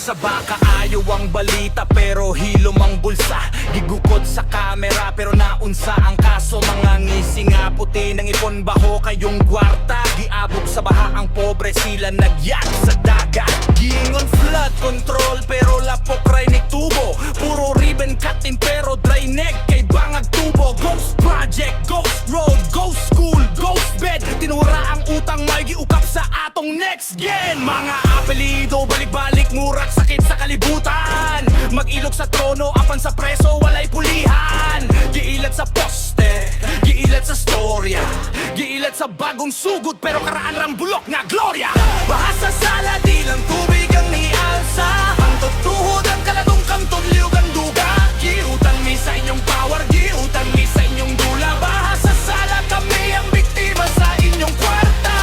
sa baka ayaw ang balita pero hilom ang bulsa. Gigukod sa kamera pero naunsa ang kaso. Mga ngisi nga puti ng ipon baho kayong kwarta. Giabog sa baha ang pobre sila nagyak sa dagat. Giingon flood control pero lapok ray ni tubo. Puro ribbon cutting pero dry neck kay bangag tubo. Ghost project, ghost road, ghost school, ghost bed. Tinura ang utang may giukap sa atong next gen. Mga apelido balik-balik ngurak sakit sa kalibutan. Mag-ilog sa trono apan sa preso walay pulihan. Giilat sa poste, giilat sa storya, giilat sa bagong sugod pero karaan rang bulok nga gloria. Bahasa sala di lang tubig ang nialsa. Ang tutuhod ang kaladong kantong liog ang duga. Giutan mi sa inyong power, giutan mi sa inyong dula. Bahasa sala kami ang biktima sa inyong kwarta.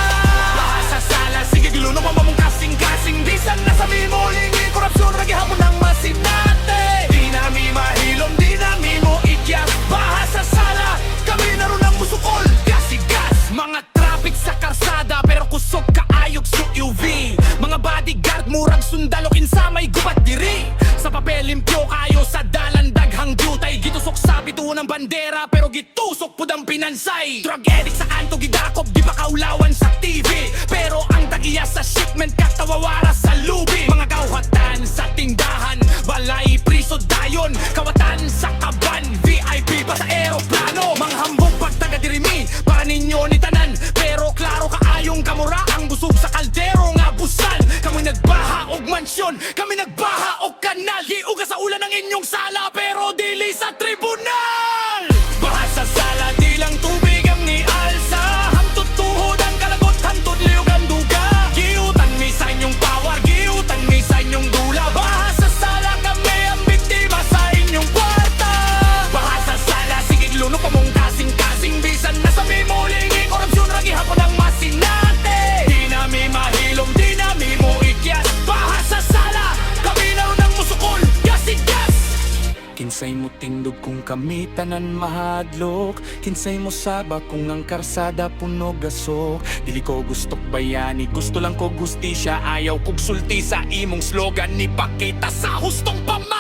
Bahasa sala sige giluno mamamong kasing-kasing. Bisan nasa mi muling korupsyon ragihapon ng masinate. Di na mi mahilom, di na mi mo ikyas. Bahasa sala kami naroon ang musukol. Gasigas mga traffic sa karsada pero kusog kaayog sa UV. Mga bodyguard murag sundalo kinsa may gubat diri. Sa papel limpyo kayo sa dalan daghang jutay. Gitusok sa bituon ng bandera pero gitusok pud ang pinansay. Drug addict sa kanto gidakop di ba kaulawan sa TV. Pero ang tagiya sa shipment katawawara sa lubi. Mga kawhatan sa tindahan balay priso dayon. Kawatan sa kaban VIP pa sa eroplano. Mga hambog pag taga dirimi para ninyo ni tanan. Pero klaro kaayong kamura ang busog sa kaldero nga busan. Kami nagbaha og mansyon, kami nagbaha og kanal. Giuga sa ulan ng inyong sala pero dili sa tribunal. Bahasa sala di lang tubig ang nialsa. Hantod tuhod ang kalagot, hantod liog ang duga. Giutan mi sa inyong power, giutan mi sa inyong dula. Bahasa sala kami ang biktima sa inyong kwarta. Bahasa sala sige luno pa mong kasing-kasing. Bisan nasa mi muling korupsyon ragihapon ang masinate. Di na mi mahilom, di na mi mo ikyas. Bahasa sala kami naroon ang musukol, gasigas. Kinsay mo tindog kung kami tanan mahadlok. Kinsay mo saba kung ang karsada puno gasok. Dili ko gustok bayani, gusto lang ko gustisya. Ayaw kog sulti sa imong slogan. Ipakita sa hustong pamilya.